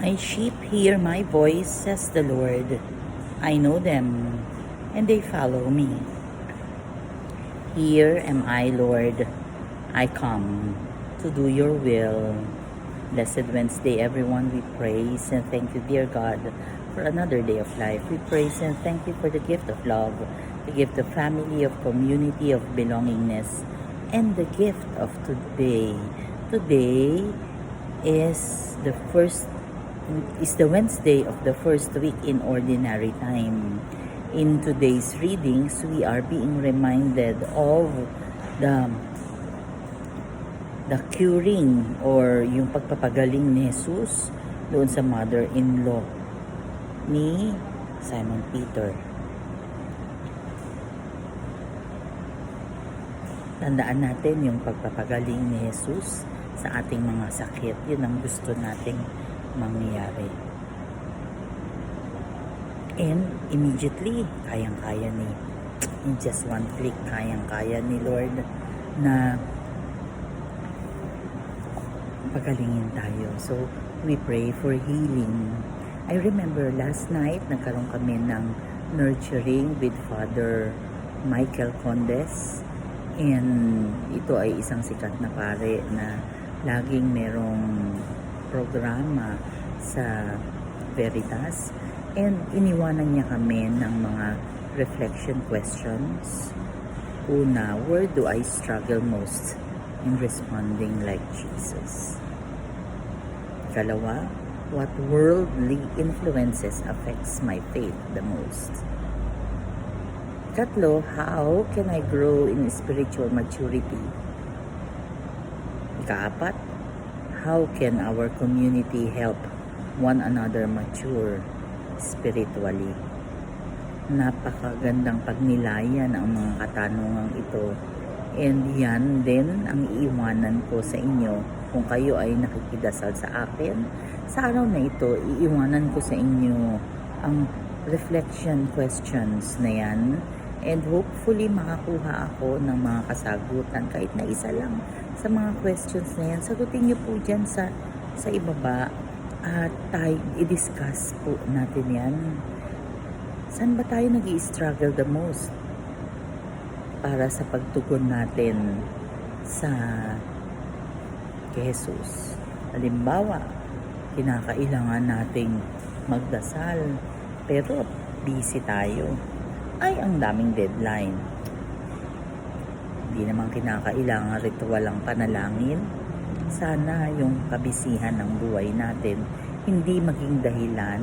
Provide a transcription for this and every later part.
My sheep hear my voice, says the Lord. I know them, and they follow me. Here am I, Lord. I come to do your will. Blessed Wednesday, everyone. We praise and thank you, dear God, for another day of life. We praise and thank you for the gift of love, the gift of family, of community, of belongingness, and the gift of today. Today is the Wednesday of the first week in Ordinary Time. In today's readings, we are being reminded of the curing or yung pagpapagaling ni Jesus doon sa mother-in-law ni Simon Peter. Tandaan natin yung pagpapagaling ni Jesus sa ating mga sakit. Yun ang gusto nating mangyari. And immediately, kayang-kaya in just one click, kayang-kaya ni Lord na pagalingin tayo. So, we pray for healing. I remember last night, nagkaroon kami ng nurturing with Father Michael Condes. And ito ay isang sikat na pare na laging merong programa sa Veritas. And iniwanan niya kami ng mga reflection questions. Una, where do I struggle most in responding like Jesus? Ikalawa, what worldly influences affects my faith the most? Ikatlo, how can I grow in spiritual maturity? Ikaapat, how can our community help one another mature spiritually? Napakagandang pagnilayan ang mga katanungang ito. And yan din ang iiwanan ko sa inyo kung kayo ay nakikidasal sa akin. Sa araw na ito, iiwanan ko sa inyo ang reflection questions na yan. And hopefully makakuha ako ng mga kasagutan kahit na isa lang sa mga questions na yan. Sagutin niyo po dyan sa ibaba at i-discuss po natin yan. Saan ba tayo nag-i-struggle the most para sa pagtugon natin sa kay Jesus? Halimbawa, kinakailangan nating magdasal pero busy tayo. Ay, ang daming deadline. Hindi naman kinakailangan ritual ang panalangin. Sana yung kabisihan ng buhay natin hindi maging dahilan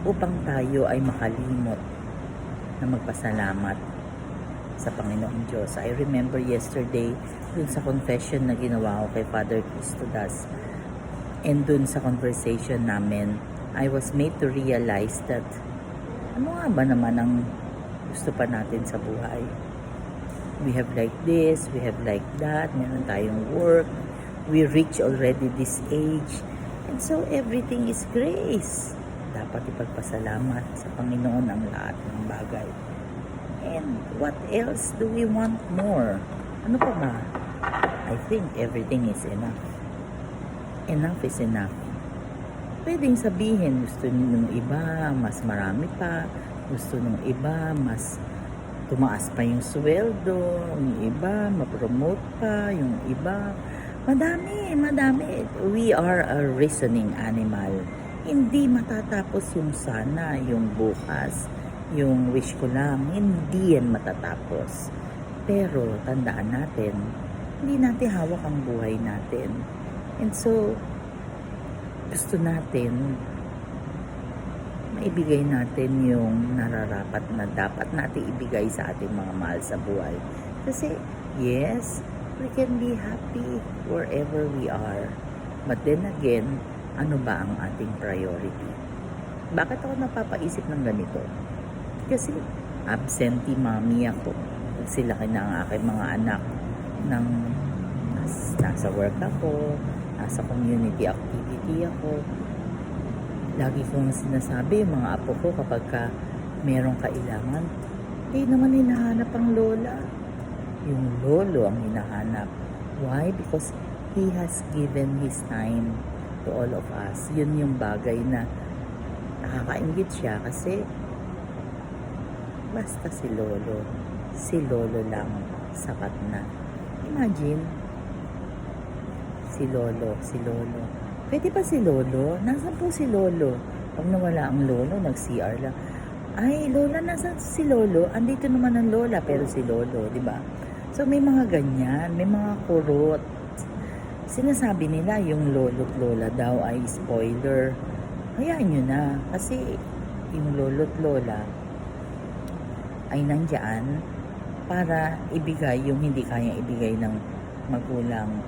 upang tayo ay makalimot na magpasalamat sa Panginoong Diyos. I remember yesterday dun sa confession na ginawa ko kay Father Custodas, and dun sa conversation namin, I was made to realize that ano nga ba naman ang gusto pa natin sa buhay. We have like this, we have like that, meron tayong work, we reach already this age, and so everything is grace. Dapat ipagpasalamat sa Panginoon ang lahat ng bagay. And what else do we want more? Ano pa ba? I think everything is enough. Enough is enough. Pwedeng sabihin, gusto nung iba, mas marami pa. Gusto nung iba, mas tumaas pa yung sweldo. Yung iba, ma-promote pa. Yung iba, madami. We are a reasoning animal. Hindi matatapos yung sana, yung bukas, yung wish ko lang. Hindi yan matatapos. Pero, tandaan natin, hindi natin hawak ang buhay natin. And so, gusto natin maibigay natin yung nararapat na dapat natin ibigay sa ating mga mahal sa buhay. Kasi, yes, we can be happy wherever we are. But then again, ano ba ang ating priority? Bakit ako napapaisip ng ganito? Kasi, absentee mommy ako. Silaki na ang aking mga anak ng nasa work ako, nasa community activity ako. Lagi kong sinasabi, yung mga apo ko kapag merong kailangan, hindi naman hinahanap ang lola. Yung lolo ang hinahanap. Why? Because he has given his time to all of us. Yun yung bagay na nakakaingit siya kasi basta si Lolo lang sapat na. Imagine, si Lolo. Pwede pa si Lolo? Nasaan po si Lolo? Pag nawala ang Lolo, nag-CR lang. Ay, Lola, nasaan si Lolo? Andito naman ang Lola, pero si Lolo, di ba? So, may mga ganyan, may mga kurot. Sinasabi nila yung lolo't lola daw ay spoiler. Hayaan nyo na, kasi yung lolo't lola ay nandyan para ibigay yung hindi kayang ibigay ng magulang.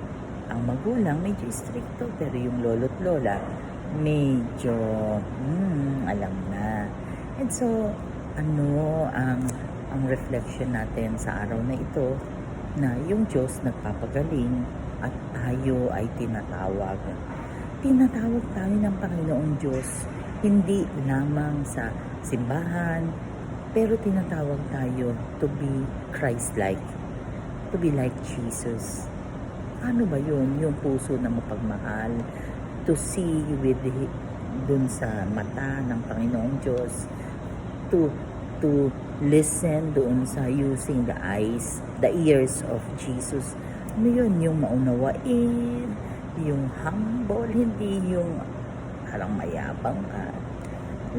Ang magulang medyo stricto, pero yung lolo't lola medyo alam na. And so, ano ang reflection natin sa araw na ito, na yung Diyos nagpapagaling at tayo ay tinatawag. Tinatawag tayo ng Panginoong Diyos, hindi lamang sa simbahan, pero tinatawag tayo to be Christ-like, to be like Jesus. Ano ba yun? Yung puso na mapagmahal, to see with dun sa mata ng Panginoong Diyos, to listen doon sa using the eyes, the ears of Jesus. Ano yun? Yung maunawain, yung humble, hindi yung parang mayabang ka.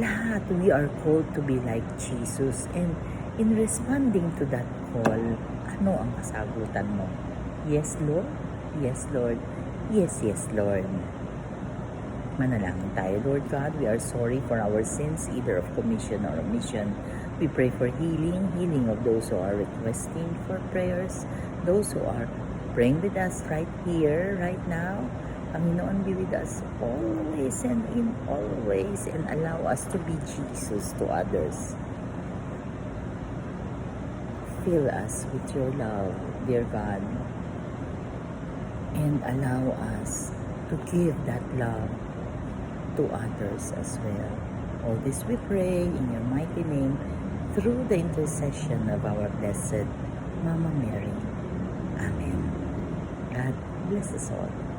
Lahat, we are called to be like Jesus. And in responding to that call, ano ang kasagutan mo? Yes, Lord? Yes, Lord. Yes, yes, Lord. Manalangin tayo. Lord God, we are sorry for our sins, either of commission or omission. We pray for healing of those who are requesting for prayers, those who are praying with us right here, right now. Panginoon, be with us always and in all ways, and allow us to be Jesus to others. Fill us with your love, dear God, and allow us to give that love to others as well. All this we pray in your mighty name, through the intercession of our blessed Mama Mary. Amen. God bless us all.